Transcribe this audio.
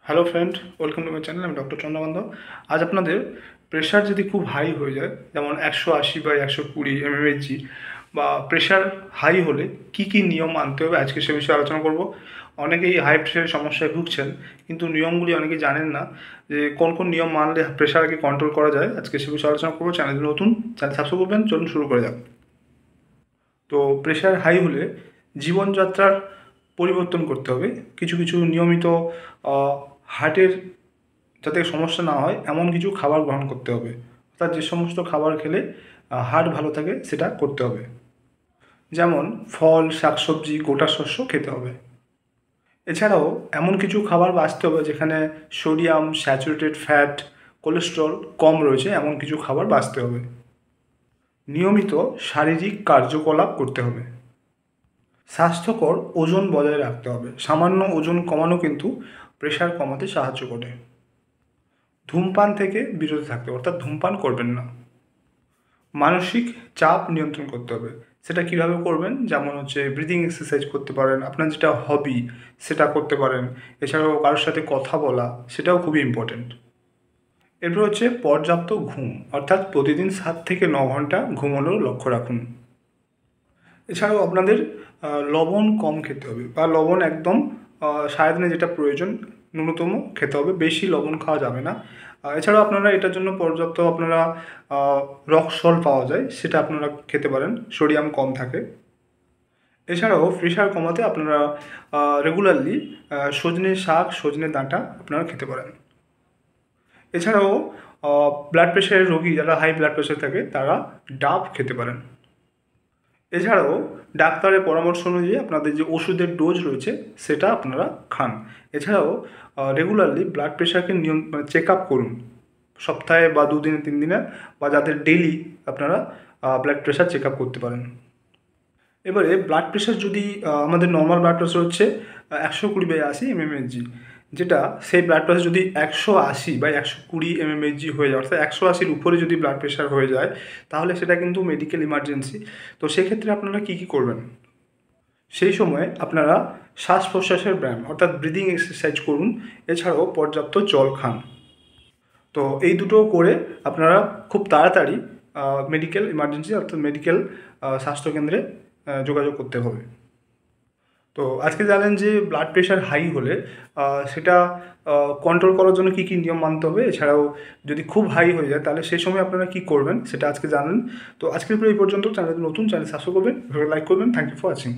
Hello friend, welcome to my channel. আমি doctor Chandrakant. আজ আপনাদের প্রেশার যদি খুব হাই হয়ে যায়, যেমন 180/120 mmHg বা প্রেশার হাই হলে কি কি নিয়ম মানতে হবে, আজকে সে বিষয়ে আলোচনা করব। অনেকেই হাই প্রেশারের সমস্যায় ভুগছেন, কিন্তু নিয়মগুলি অনেকেই জানেন না যে কোন কোন নিয়ম মানলে প্রেশারকে কন্ট্রোল করা যায়। আজকে সে বিষয়ে আলোচনা করবো। চ্যানেল নতুন, চ্যানেল সাবস্ক্রাইব করবেন। চলুন শুরু করে যাক। তো প্রেশার হাই হলে জীবনযাত্রার পরিবর্তন করতে হবে। কিছু কিছু নিয়মিত হার্টের যাতে সমস্যা না হয় এমন কিছু খাবার গ্রহণ করতে হবে, অর্থাৎ যে সমস্ত খাবার খেলে হার্ট ভালো থাকে সেটা করতে হবে। যেমন ফল, শাকসবজি, গোটা শস্য খেতে হবে। এছাড়াও এমন কিছু খাবার বাছতে হবে যেখানে সোডিয়াম, স্যাচুরেটেড ফ্যাট, কোলেস্ট্রল কম রয়েছে, এমন কিছু খাবার বাছতে হবে। নিয়মিত শারীরিক কার্যকলাপ করতে হবে। স্বাস্থ্যকর ওজন বজায় রাখতে হবে। সামান্য ওজন কমানো কিন্তু প্রেশার কমাতে সাহায্য করে। ধূমপান থেকে বিরত থাকতে হবে, অর্থাৎ ধূমপান করবেন না। মানসিক চাপ নিয়ন্ত্রণ করতে হবে। সেটা কীভাবে করবেন? যেমন ব্রিদিং এক্সারসাইজ করতে পারেন, আপনার যেটা হবি সেটা করতে পারেন। এছাড়াও কারোর সাথে কথা বলা, সেটাও খুবই ইম্পর্টেন্ট। এরপর পর্যাপ্ত ঘুম, অর্থাৎ প্রতিদিন 7 থেকে 9 ঘন্টা ঘুমানোর লক্ষ্য রাখুন। এছাড়াও আপনাদের লবণ কম খেতে হবে, বা লবণ একদম সারাদিনে যেটা প্রয়োজন ন্যূনতম খেতে হবে, বেশি লবণ খাওয়া যাবে না। এছাড়াও আপনারা এটার জন্য পর্যাপ্ত রক সল্ট পাওয়া যায়, সেটা আপনারা খেতে পারেন, সোডিয়াম কম থাকে। এছাড়াও প্রেশার কমাতে আপনারা রেগুলারলি সজনে শাক, সজনে ডাঁটা আপনারা খেতে পারেন। এছাড়াও ব্লাড প্রেশারের রোগী যারা হাই ব্লাড প্রেশার থাকে তারা ডাব খেতে পারেন। এছাড়াও ডাক্তারের পরামর্শ অনুযায়ী আপনাদের যে ওষুধের ডোজ রয়েছে সেটা আপনারা খান। এছাড়াও রেগুলারলি ব্লাড প্রেশারকে চেক আপ করুন, সপ্তাহে বা 2 দিনে 3 দিনে, বা যাদের ডেইলি আপনারা ব্লাড প্রেশার চেক আপ করতে পারেন। এবারে ব্লাড প্রেশার যদি আমাদের নর্মাল ব্লাড প্রেশার হচ্ছে 120/80 mmHg, যেটা সেই ব্লাড প্রেশার যদি 180/120 mmHg হয়ে যায়, অর্থাৎ 180-র উপরে যদি ব্লাড প্রেশার হয়ে যায়, তাহলে সেটা কিন্তু মেডিকেল ইমার্জেন্সি। তো সেক্ষেত্রে আপনারা কী কী করবেন? সেই সময়ে আপনারা শ্বাস প্রশ্বাসের ব্যায়াম, অর্থাৎ ব্রিদিং এক্সারসাইজ করুন। এছাড়াও পর্যাপ্ত জল খান। তো এই দুটো করে আপনারা খুব তাড়াতাড়ি মেডিকেল ইমার্জেন্সি, অর্থাৎ মেডিকেল স্বাস্থ্যকেন্দ্রে যোগাযোগ করতে হবে। তো আজকে জানেন যে ব্লাড প্রেশার হাই হলে সেটা কন্ট্রোল করার জন্য কী কী নিয়ম মানতে হবে। এছাড়াও যদি খুব হাই হয়ে যায় তাহলে সেই সময় আপনারা কী করবেন সেটা আজকে জানেন। তো আজকের এই পর্যন্ত। চ্যানেল নতুন, চ্যানেল সাবস্ক্রাইব করবেন, লাইক করবেন। Thank you for watching.